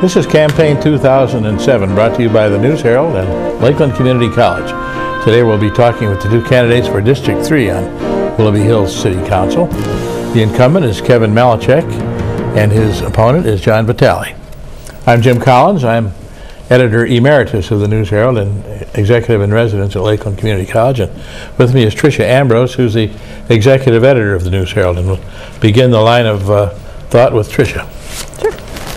This is Campaign 2007, brought to you by the News Herald and Lakeland Community College. Today we'll be talking with the two candidates for District 3 on Willoughby Hills City Council. The incumbent is Kevin Malachek, and his opponent is John Vitale. I'm Jim Collins. I'm editor emeritus of the News Herald and executive in residence at Lakeland Community College. And with me is Tricia Ambrose, who's the executive editor of the News Herald. And we'll begin the line of thought with Tricia. Sure.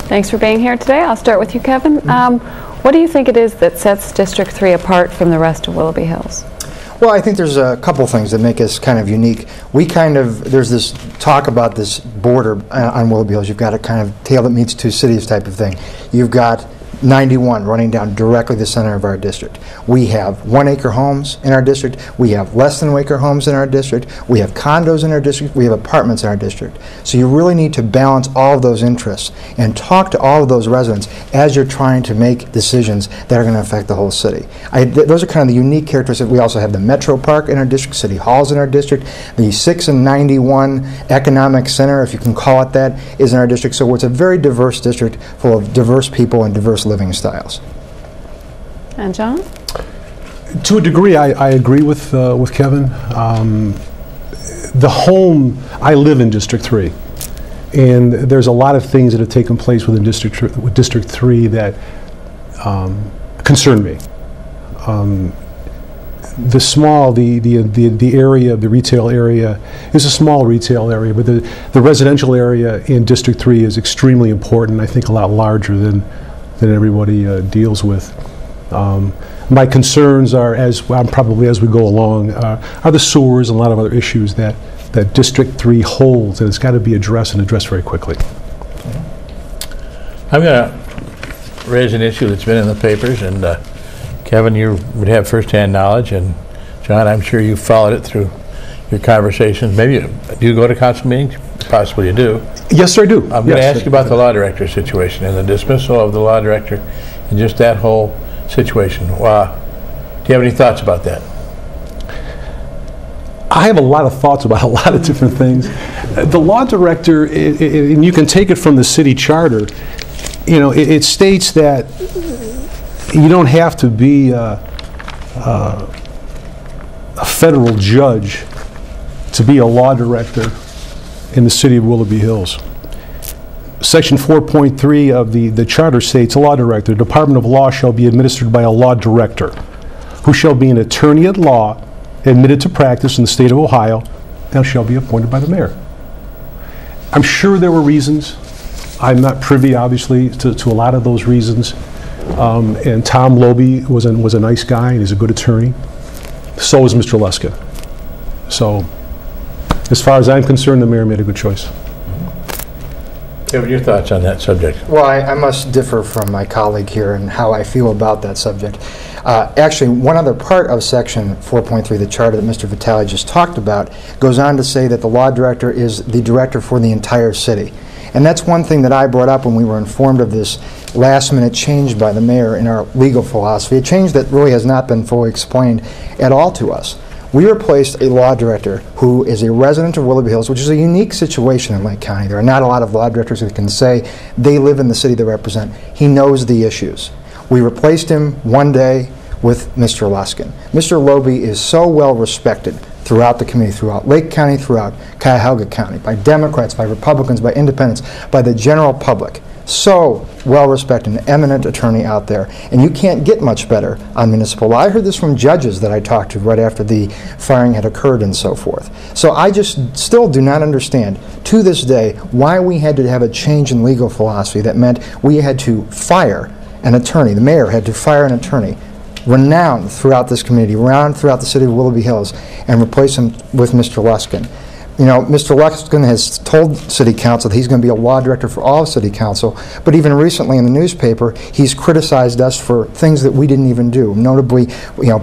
Thanks for being here today. I'll start with you, Kevin. What do you think it is that sets District 3 apart from the rest of Willoughby Hills? Well, I think there's a couple things that make us kind of unique. There's this talk about this border on Willoughby Hills. You've got a kind of tail that meets two cities type of thing. You've got 91 running down directly the center of our district. We have 1-acre homes in our district. We have less than 1-acre homes in our district. We have condos in our district. We have apartments in our district. So you really need to balance all of those interests and talk to all of those residents as you're trying to make decisions that are going to affect the whole city. Those are kind of the unique characteristics. We also have the Metro Park in our district, City Halls in our district. The 6 and 91 Economic Center, if you can call it that, is in our district. So it's a very diverse district full of diverse people and diverse living styles. And John? To a degree, I agree with Kevin. I live in District 3, and there's a lot of things that have taken place within District 3 that concern me. The area, the retail area, is a small retail area, but the residential area in District 3 is extremely important. I think a lot larger than everybody deals with. My concerns are, probably as we go along, are the sewers and a lot of other issues that District 3 holds, and it's got to be addressed, and addressed very quickly. I'm going to raise an issue that's been in the papers, and Kevin, you would have first-hand knowledge, and John, I'm sure you followed it through your conversations. Maybe do you go to council meetings? Possibly you do. Yes, sir, I do. I'm going to ask you about the law director situation and the dismissal of the law director and just that whole situation. Do you have any thoughts about that? I have a lot of thoughts about a lot of different things. The law director, and you can take it from the city charter, it states that you don't have to be a federal judge to be a law director in the city of Willoughby Hills. Section 4.3 of the charter states, a law director, the Department of Law shall be administered by a law director, who shall be an attorney at law admitted to practice in the state of Ohio and shall be appointed by the mayor. I'm sure there were reasons. I'm not privy, obviously, to a lot of those reasons. And Tom Willoughby was a nice guy and he's a good attorney. So is Mr. Luskin. So, as far as I'm concerned, the mayor made a good choice. Kevin, your thoughts on that subject? Well, I must differ from my colleague here in how I feel about that subject. Actually, one other part of Section 4.3 of the Charter that Mr. Vitale just talked about goes on to say that the law director is the director for the entire city. And that's one thing that I brought up when we were informed of this last-minute change by the mayor in our legal philosophy, a change that really has not been fully explained at all to us. We replaced a law director who is a resident of Willoughby Hills, which is a unique situation in Lake County. There are not a lot of law directors who can say they live in the city they represent. He knows the issues. We replaced him one day with Mr. Luskin. Mr. Willoughby is so well respected throughout the community, throughout Lake County, throughout Cuyahoga County, by Democrats, by Republicans, by Independents, by the general public. So well-respected, an eminent attorney out there, and you can't get much better on municipal law. I heard this from judges that I talked to right after the firing had occurred and so forth. So I just still do not understand, to this day, why we had to have a change in legal philosophy that meant we had to fire an attorney. The mayor had to fire an attorney renowned throughout this community, renowned throughout the city of Willoughby Hills, and replace him with Mr. Luskin. You know, Mr. Luskin has told City Council that he's going to be a law director for all of City Council, but even recently in the newspaper, he's criticized us for things that we didn't even do, notably,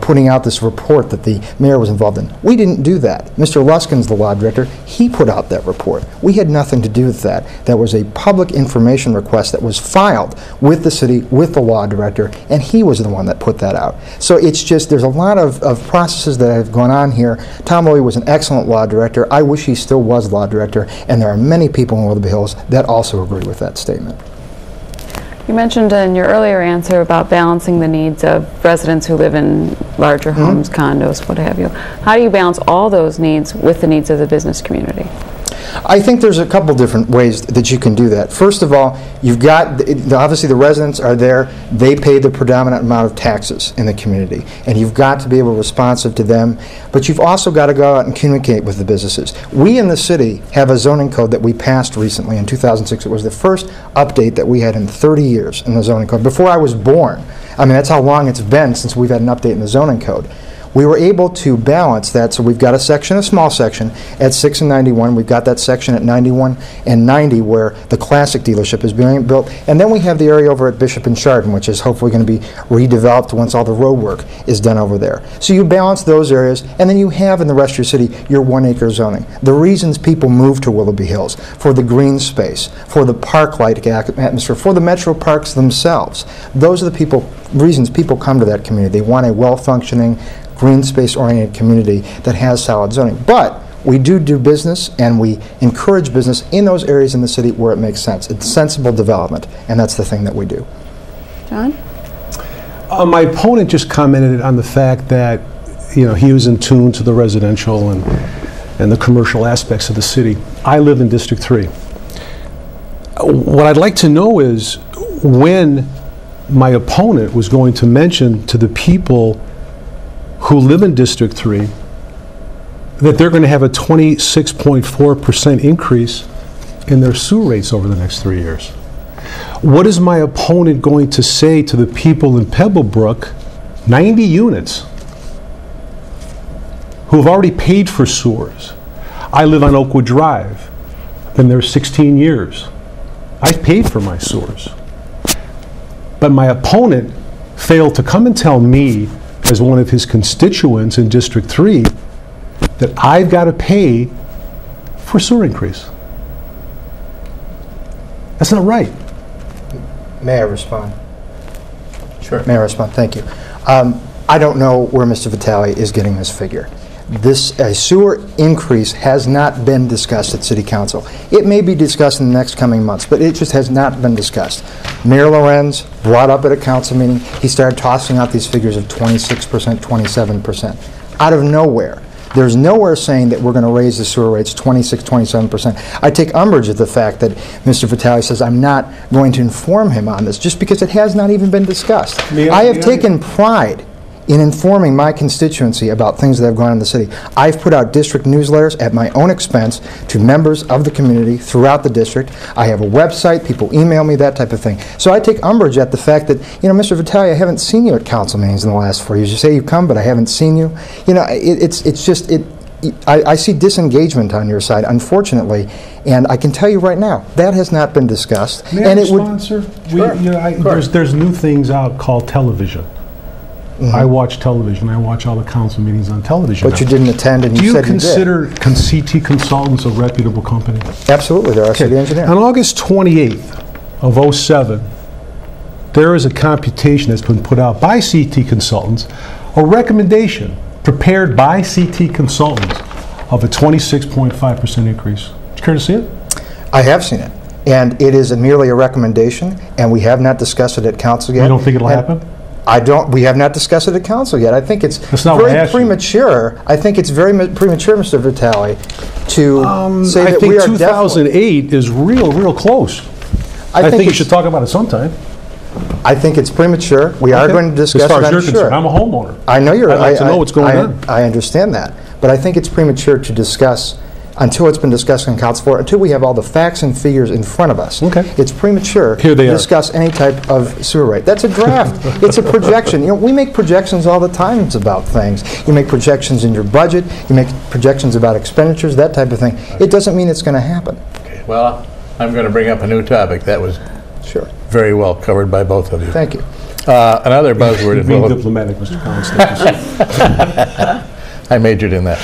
putting out this report that the mayor was involved in. We didn't do that. Mr. Luskin's the law director. He put out that report. We had nothing to do with that. That was a public information request that was filed with the city, with the law director, and he was the one that put that out. So it's just, there's a lot of processes that have gone on here. Tom Willoughby was an excellent law director. I wish he still was law director, and there are many people in Willoughby Hills that also agree with that statement. You mentioned in your earlier answer about balancing the needs of residents who live in larger homes, condos, what have you. How do you balance all those needs with the needs of the business community? I think there's a couple different ways that you can do that. First of all, you've got, obviously the residents are there, they pay the predominant amount of taxes in the community, and you've got to be able to be responsive to them, but you've also got to go out and communicate with the businesses. We in the city have a zoning code that we passed recently in 2006. It was the first update that we had in 30 years in the zoning code, before I was born. I mean, that's how long it's been since we've had an update in the zoning code. We were able to balance that, so we've got a section, a small section, at 6 and 91. We've got that section at 91 and 90 where the classic dealership is being built. And then we have the area over at Bishop and Chardon, which is hopefully going to be redeveloped once all the road work is done over there. So you balance those areas, and then you have in the rest of your city your 1-acre zoning. The reasons people move to Willoughby Hills, for the green space, for the park-like atmosphere, for the metro parks themselves. Those are the reasons people come to that community. They want a well-functioning, green space-oriented community that has solid zoning. But we do business, and we encourage business in those areas in the city where it makes sense. It's sensible development, and that's the thing that we do. John? My opponent just commented on the fact that, you know, he was in tune to the residential and the commercial aspects of the city. I live in District 3. What I'd like to know is when my opponent was going to mention to the people who live in District 3 that they're going to have a 26.4% increase in their sewer rates over the next 3 years. What is my opponent going to say to the people in Pebblebrook, 90 units, who have already paid for sewers? I live on Oakwood Drive. Been there 16 years. I've paid for my sewers. But my opponent failed to come and tell me, as one of his constituents in District 3, that I've got to pay for sewer increase. That's not right. May I respond? Sure. May I respond? Thank you. I don't know where Mr. Vitale is getting this figure. This sewer increase has not been discussed at City Council. It may be discussed in the next coming months, but it just has not been discussed. Mayor Lorenz brought up at a council meeting, he started tossing out these figures of 26%, 27%. Out of nowhere. There's nowhere saying that we're going to raise the sewer rates 26, 27%. I take umbrage at the fact that Mr. Vitale says I'm not going to inform him on this, just because it has not even been discussed. I have taken pride in informing my constituency about things that have gone on in the city. I've put out district newsletters at my own expense to members of the community throughout the district. I have a website, people email me, that type of thing. So I take umbrage at the fact that, you know, Mr. Vitale, I haven't seen you at council meetings in the last 4 years. You say you come, but I haven't seen you. You know, I see disengagement on your side, unfortunately, and I can tell you right now, that has not been discussed. May I respond, sir? Sure. There's new things out called television. I watch television. I watch all the council meetings on television. But you didn't attend, and you said you did. Do you consider CT Consultants a reputable company? Absolutely, they're our city engineer. On August 28th of 07, there is a computation that's been put out by CT Consultants, a recommendation prepared by CT Consultants of a 26.5% increase. Did you care to see it? I have seen it, and it is merely a recommendation, and we have not discussed it at council yet. You don't think it'll happen? We have not discussed it at council yet. I think it's very premature. I think it's very premature, Mr. Vitale, to say that we are definitely... I think 2008 is real close. I think you should talk about it sometime. I think it's premature. We are going to discuss it, as far as you're concerned. I'm a homeowner. I know you're... I'd like to know what's going on. I understand that. But I think it's premature to discuss until it's been discussed on council floor, until we have all the facts and figures in front of us. Okay. It's premature to discuss any type of sewer rate. That's a draft. It's a projection. You know, we make projections all the time about things. You make projections in your budget. You make projections about expenditures, that type of thing. It doesn't mean it's going to happen. Okay. Well, I'm going to bring up a new topic that was very well covered by both of you. Thank you. Another buzzword in Being diplomatic, Mr. Collins. I majored in that.